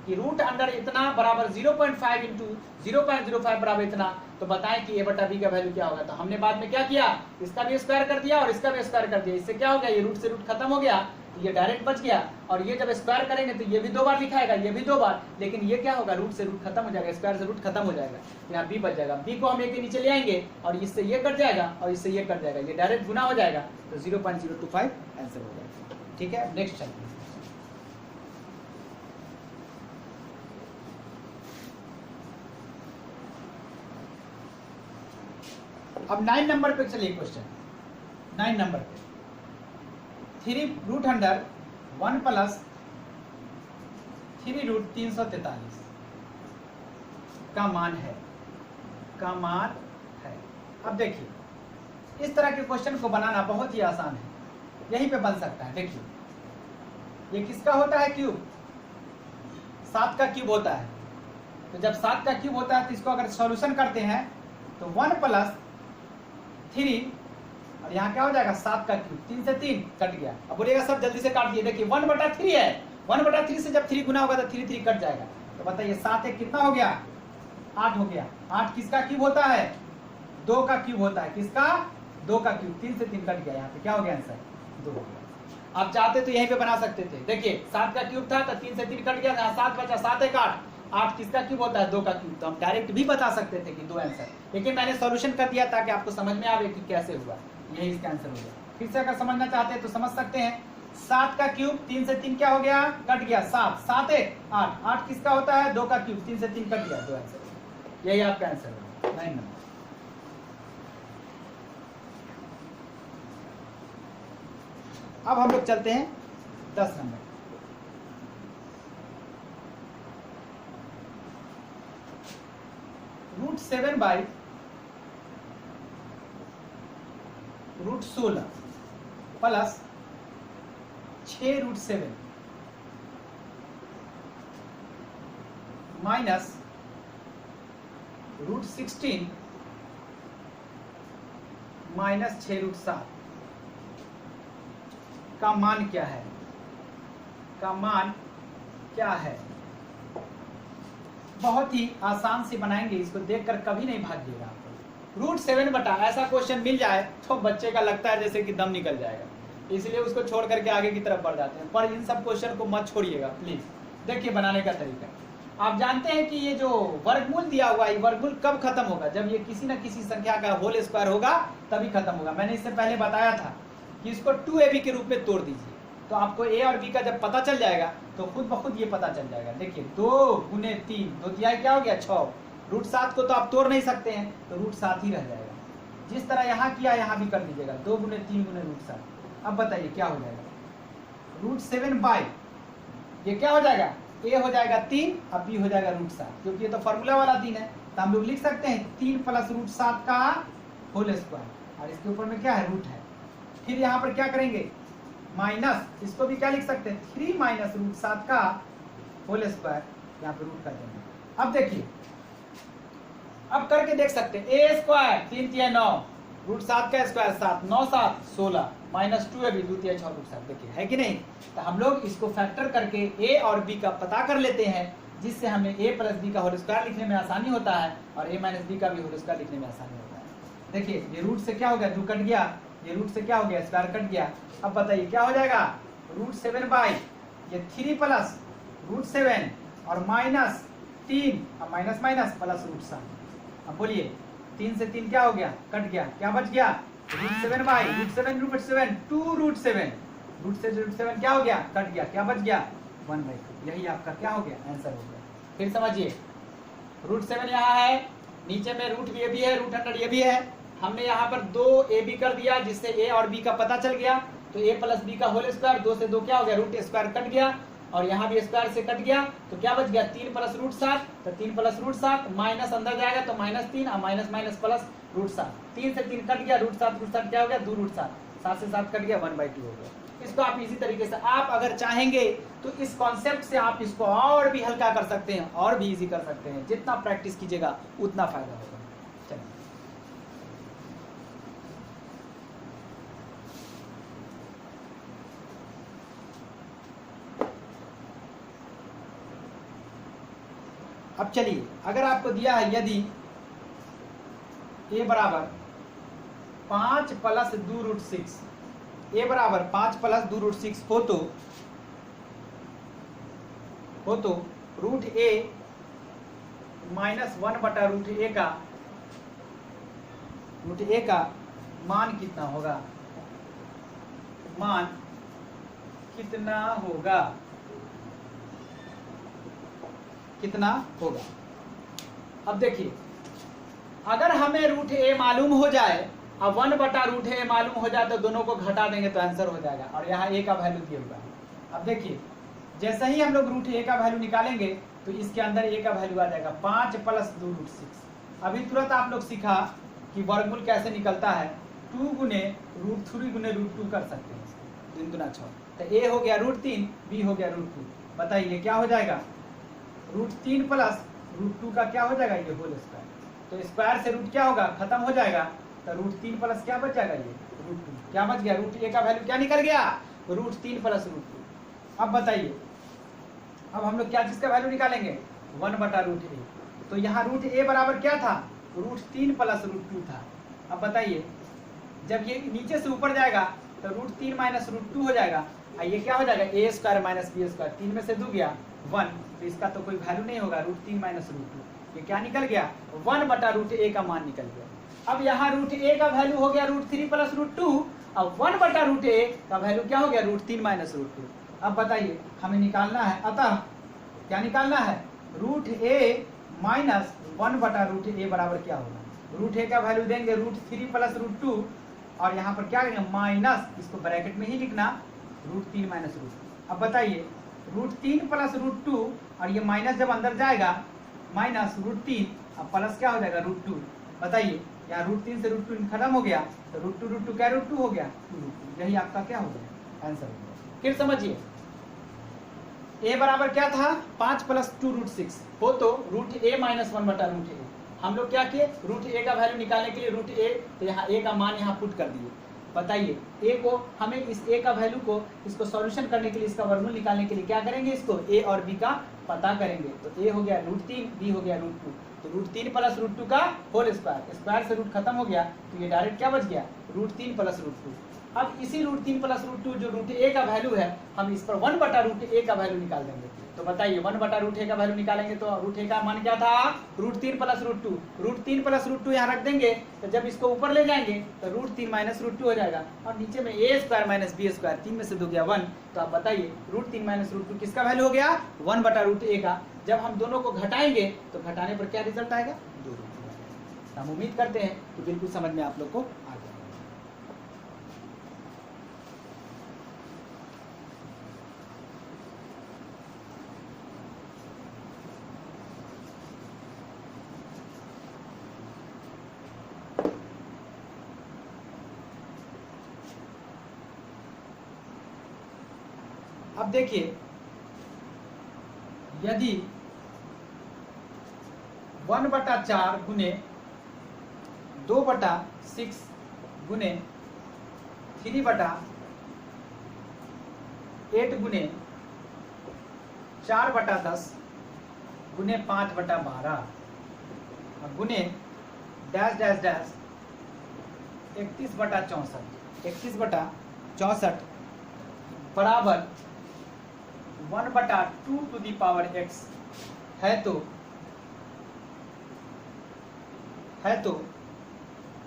कि रूट अंडर इतना बराबर 0.5 इंटू 0.05 बराबर इतना, तो बताएं कि a/b का वैल्यू क्या होगा। तो हमने बाद में क्या किया, इसका भी स्क्वायर कर दिया और इसका भी स्क्वायर कर दिया, इससे क्या हो गया ये रूट से रूट खत्म हो गया, तो ये डायरेक्ट बच गया, और ये जब स्क्वायर करेंगे तो ये भी 2 बार लिखाएगा, ये भी 2 बार, लेकिन ये क्या होगा रूट से रूट खत्म हो जाएगा, स्क्वायर से रूट खत्म हो जाएगा, यहाँ b बच जाएगा, b को हम a के नीचे ले आएंगे और इससे ये कट जाएगा और इससे ये कट जाएगा, ये डायरेक्ट गुना हो जाएगा, तो 0.025 आंसर हो जाएगा। ठीक है, नेक्स्ट चलते हैं। अब 9 नंबर पे चलिए क्वेश्चन, 9 नंबर पे 3 रूट अंडर 1 प्लस 3 रूट 343 का मान है, का मान है। अब देखिए, इस तरह के क्वेश्चन को बनाना बहुत ही आसान है, यहीं पे बन सकता है। देखिए, ये किसका होता है क्यूब? 7 का क्यूब होता है। तो जब 7 का क्यूब होता है तो इसको अगर सॉल्यूशन करते हैं तो 1 + 3 और यहाँ क्या हो जाएगा 7 का क्यूब, 3 से 3 कट गया। अब बोलिएगा सब जल्दी से काट दिए। देखिए 1/3 है, 1/3 से जब 3 गुना होगा तो 3 3 कट जाएगा। तो बताइए 7 एक कितना हो गया? 8 हो गया। 8 किसका क्यूब होता है? 2 का क्यूब होता है। किसका? 2 का क्यूब। 3 से 3 कट गया, यहाँ पे क्या हो गया आंसर? 2 हो गया। आप चाहते तो यहीं पे बना सकते थे। देखिए 7 का क्यूब था तो 3 से 3 कट गया, 7 बचा, 7 एक 8। 8 किसका क्यूब होता है? 2 का क्यूब। तो हम डायरेक्ट भी बता सकते थे कि 2 आंसर, लेकिन मैंने सॉल्यूशन कर दिया ताकि आपको समझ में आवे कि कैसे हुआ। यही इसका आंसर हो गया। फिर से अगर समझना चाहते हैं तो समझ सकते हैं। 7 का क्यूब, 3 से 3 क्या हो गया? कट गया, 7। 7 एक 8। 8 किसका होता है? 2 का क्यूब। 3 से 3 कट गया, 2 आंसर। यही आपका आंसर होगा, 9 नंबर। अब हम लोग चलते हैं 10 नंबर। √7 √16 प्लस 6√7 माइनस √16 माइनस 6√7 का मान क्या है? का मान क्या है? बहुत ही आसान से बनाएंगे, इसको देखकर कभी नहीं भागिएगा। √7 बटा ऐसा क्वेश्चन मिल जाए तो बच्चे का लगता है जैसे कि दम निकल जाएगा, इसलिए उसको छोड़ करके आगे की तरफ बढ़ जाते हैं। पर इन सब क्वेश्चन को मत छोड़िएगा प्लीज। देखिए बनाने का तरीका, आप जानते हैं कि ये जो वर्गमूल दिया हुआ है, वर्गमूल कब खत्म होगा? जब ये किसी न किसी संख्या का होल स्क्वायर होगा तभी खत्म होगा। मैंने इससे पहले बताया था कि इसको 2ab के रूप में तोड़ दीजिए, तो आपको a और b का जब पता चल जाएगा तो खुद ब खुद ये पता चल जाएगा। देखिए 2 × 3, 2 तिहाई क्या हो गया? 6। √7 को तो आप तोड़ नहीं सकते हैं, तो √7 ही रह जाएगा। जिस तरह यहाँ किया यहाँ भी कर दीजिएगा, 2 × 3 × √7। अब बताइए क्या हो जाएगा? √7 ये क्या हो जाएगा? a हो जाएगा 3 और b हो जाएगा √7, क्योंकि ये तो फॉर्मूला वाला 3 है। तो हम लोग लिख सकते हैं 3 + √7 का होल स्क्वायर, और इसके ऊपर में क्या है? रूट है। फिर यहाँ पर क्या करेंगे? माइनस, इसको भी क्या लिख सकते हैं? 3 - √7 का होल स्क्वायर, यहाँ पे रूट कर देंगे। अब देखिए, अब करके देख सकते हैं। a स्क्वायर 3 तिहाई 9, √7 का स्क्वायर 7, 9 × 7 16 माइनस 2ab 2 तिहाई 6 √7। देखिए है कि नहीं? तो हम लोग इसको फैक्टर करके a और b का पता कर लेते हैं, जिससे हमें a + b का होल स्क्वायर लिखने में आसानी होता है और a - b का भी होल स्क्वायर लिखने में आसानी होता है। देखिए ये रूट से क्या हो गया? 2 कट गया, ये रूट से क्या हो गया? स्क्वायर कट गया। अब बताइए क्या हो जाएगा? √7 ये 3 + √7 और माइनस 3 और माइनस माइनस प्लस √7। अब बोलिए 3 से 3 क्या हो गया? कट गया, क्या बच गया? √7 √7 2√7, रूट से √7 क्या हो गया? कट गया, क्या बच गया? 1/2। यही आपका क्या हो गया? आंसर हो गया। फिर समझिए, √7 यहाँ है, नीचे में रूट ये भी है, √100 ये भी है। हमने यहाँ पर 2ab कर दिया, जिससे a और b का पता चल गया। तो a + b का होल स्क्वायर, 2 से 2 क्या हो गया? रूट स्क्वायर कट गया, और यहाँ भी स्क्वायर से कट गया, तो क्या बच गया? 3 + √7, तो 3 + √7 माइनस अंदर जाएगा तो -3 और माइनस माइनस प्लस √7। 3 से 3 कट गया, √7 क्या हो गया? 2 √7, 7 से 7 कट गया, 1/2 हो गया। इसको आप इसी तरीके से, आप अगर चाहेंगे तो इस कॉन्सेप्ट से आप इसको और भी हल्का कर सकते हैं, और भी इजी कर सकते हैं। जितना प्रैक्टिस कीजिएगा उतना फायदा होगा। चलिए अब चलिए, अगर आपको दिया है यदि a बराबर 5 + 2√6, a बराबर 5 + 2√6 हो तो √a - 1/√a का मान कितना होगा? मान कितना होगा? कितना होगा? अब देखिए, अगर हमें √a मालूम हो जाए और 1/√a मालूम हो जाए तो दोनों को घटा देंगे तो आंसर हो जाएगा। और यहाँ a का वैल्यू दिया हुआ है। अब देखिए, जैसे ही हम लोग √a का वैल्यू निकालेंगे तो इसके अंदर ए का वैल्यू आ जाएगा 5 प्लस 2 रूट 6। अभी तुरंत आप लोग सीखा कि वर्गमूल कैसे निकलता है, 2 गुने रूट 3 गुने रूट 2 कर सकते हैं, 3 दूना 6। तो ए हो गया रूट 3, बी हो गया रूट 2। बताइए क्या हो जाएगा, रूट 3 प्लस रूट 2 का क्या हो जाएगा, ये होल स्क्वायर। तो स्क्वायर से रूट क्या होगा, खत्म हो जाएगा, तो रूट 3 प्लस क्या बच जाएगा, ये रूट 2। क्या बच गया, रूट ए का वैल्यू क्या निकल गया, रूट 3 प्लस रूट 2। अब बताइए, अब हम लोग क्या चीज का वैल्यू निकालेंगे, 1 बटा रूट ए। तो यहाँ रूट ए बराबर क्या था, रूट 3 प्लस रूट 2 था। अब बताइए, जब ये नीचे से ऊपर जाएगा तो रूट 3 माइनस रूट 2 हो जाएगा, और ये क्या हो जाएगा, ए स्क्वायर माइनस बी स्क्वायर, 3 में से 2 गया 1, तो इसका तो कोई वैल्यू नहीं होगा, रूट 3 माइनस रूट 2। ये क्या निकल गया, 1 बटा रूट ए का मान निकल गया। अब यहाँ रूट ए का वैल्यू हो गया रूट 3 प्लस रूट 2, अब 1 बटा रूट ए का वैल्यू क्या हो गया, रूट 3 माइनस रूट 2। अब बताइए हमें निकालना है, अतः क्या निकालना है, रूट ए माइनस 1 बटा रूट ए बराबर क्या होगा, रूट ए का वैल्यू देंगे रूट 3 प्लस रूट 2, और यहाँ पर क्या करेंगे माइनस, इसको ब्रैकेट में ही लिखना, रूट 3 माइनस रूट 2। अब बताइए रूट 3 प्लस रूट 2, और ये माइनस जब अंदर जाएगा माइनस रूट 3, अब प्लस क्या हो जाएगा रूट 2। बताइए यहाँ रूट 3 से रूट 2 खत्म हो गया, तो रूट 2 क्या रूट 2 हो गया, 2 रूट 2। यही आपका क्या हो गया, आंसर हो गया। फिर समझिए, ए बराबर क्या था, 5 प्लस 2 रूट 6 हो, तो रूट ए माइनस 1 बटा रूट ए। हम लोग क्या किए, रूट ए का वैल्यू निकालने के लिए रूट ए, तो यहाँ ए का मान यहाँ पुट कर दिए। बताइए ए को हमें इस ए का वैल्यू को इसको सॉल्यूशन करने के लिए, इसका वर्गमूल निकालने के लिए क्या करेंगे, इसको ए और बी का पता करेंगे। तो ए हो गया रूट 3, बी हो गया रूट 2, तो रूट 3 प्लस रूट 2 का होल स्क्वायर, स्क्वायर से रूट खत्म हो गया, तो ये डायरेक्ट क्या बच गया, रूट 3 प्लस रूट 2। अब इसी रूट 3 प्लस रूट 2 जो रूट ए का वैल्यू है, हम इस पर 1 बटा रूट ए का वैल्यू निकाल देंगे। तो बताइए 1 बटा रूट ए का वैल्यू निकालेंगे, तो रूट ए का मान क्या था, root 3 plus root 2। Root 3 plus root 2 यहाँ रख देंगे, तो जब इसको ऊपर ले जाएंगे तो रूट 3 माइनस रूट 2 हो जाएगा, और नीचे में ए स्क्वायर माइनस बी स्क्वायर, 3 में से 2 गया 1। तो आप बताइए रूट 3 माइनस रूट 2 किसका वैल्यू हो गया, 1 बटा रूट ए का। जब हम दोनों को घटाएंगे तो घटाने पर क्या रिजल्ट आएगा, 2 रूट 2 आएगा। हम उम्मीद करते हैं कि बिल्कुल समझ में आप लोग को आ गया। अब देखिए, यदि 1 बटा 4 गुने 2 बटा 6 गुने 3 बटा 8 गुने 4 बटा 10 गुने 5 बटा 12 गुने डैश डैश डैश 31 बटा 64, 31 बटा 64 बराबर 1 बटा 2 टू दी पावर x है, तो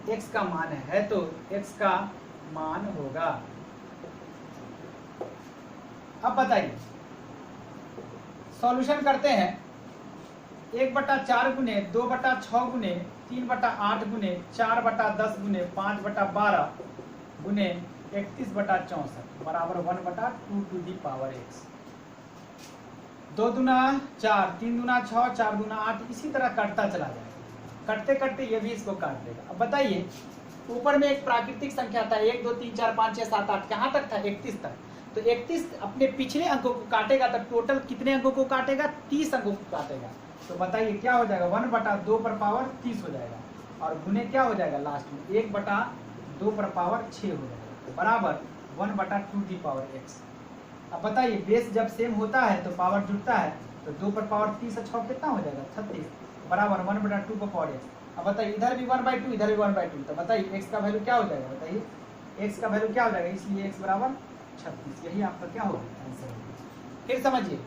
x का मान है, तो x का मान होगा। अब बताइए, सॉल्यूशन करते हैं। 1 बटा 4 गुने 2 बटा 6 गुने 3 बटा 8 गुने 4 बटा 10 गुने 5 बटा 12 गुने 31 बटा 64 बराबर 1 बटा 2 टू दी पावर x। 2 दूना 4, 3 दूना 6, 4 दूना 8, इसी तरह कटता चला जाएगा, कटते कटते ये भी इसको काट देगा। अब बताइए, ऊपर में एक प्राकृतिक संख्या था 1 2 3 4 5 6 7 8, कहाँ तक था, 31 तक। तो 31 अपने पिछले अंकों को काटेगा तो टोटल कितने अंकों को काटेगा, 30 अंकों को काटेगा। तो बताइए क्या हो जाएगा, 1 बटा 2 पर पावर 30 हो जाएगा, और गुने क्या हो जाएगा लास्ट में 1 बटा 2 पर पावर 6 हो जाएगा, तो बराबर 1 बटा 2 की पावर x। अब बताइए, बेस जब सेम होता है तो पावर जुड़ता है, तो 2 पर पावर 30 और 6 कितना हो जाएगा, 36 बराबर 1 बटा 2 पर पावर x। अब बताइए इधर भी 1/2 इधर भी 1/2, तो बताइए x का वैल्यू क्या हो जाएगा, बताइए x का वैल्यू क्या हो जाएगा, इसलिए x बराबर 36। यही आपका क्या होगा, आंसर होगा। फिर समझिए,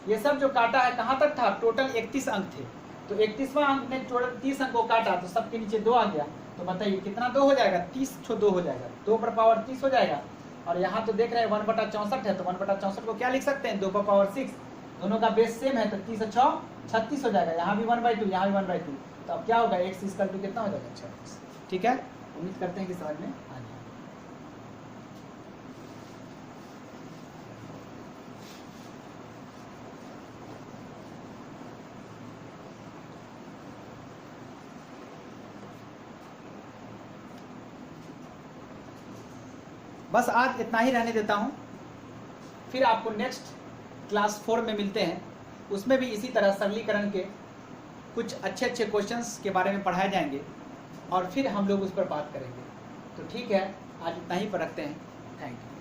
ये सब जो काटा है कहाँ तक था, टोटल 31 अंक थे, तो 31वां अंक ने टोटल 30 अंक को काटा, तो सबके नीचे 2 आ गया, तो बताइए कितना 2 हो जाएगा, 30 छो 2 हो जाएगा, 2 पर पावर 30 हो जाएगा। और यहाँ तो देख रहे हैं 1 बटा 64 है, तो 1 बटा 64 को क्या लिख सकते हैं, 2 पर पावर 6, दोनों का बेस सेम है, तो 30 और 6 36 हो जाएगा, यहाँ भी 1/2 यहाँ भी 1/2, तो अब क्या होगा, x इक्वल टू कितना हो जाएगा, 36। ठीक है, उम्मीद करते हैं कि समझ में आ जाए। बस आज इतना ही रहने देता हूँ, फिर आपको नेक्स्ट क्लास 4 में मिलते हैं। उसमें भी इसी तरह सरलीकरण के कुछ अच्छे अच्छे क्वेश्चंस के बारे में पढ़ाए जाएंगे और फिर हम लोग उस पर बात करेंगे। तो ठीक है, आज इतना ही पर रखते हैं। Thank you.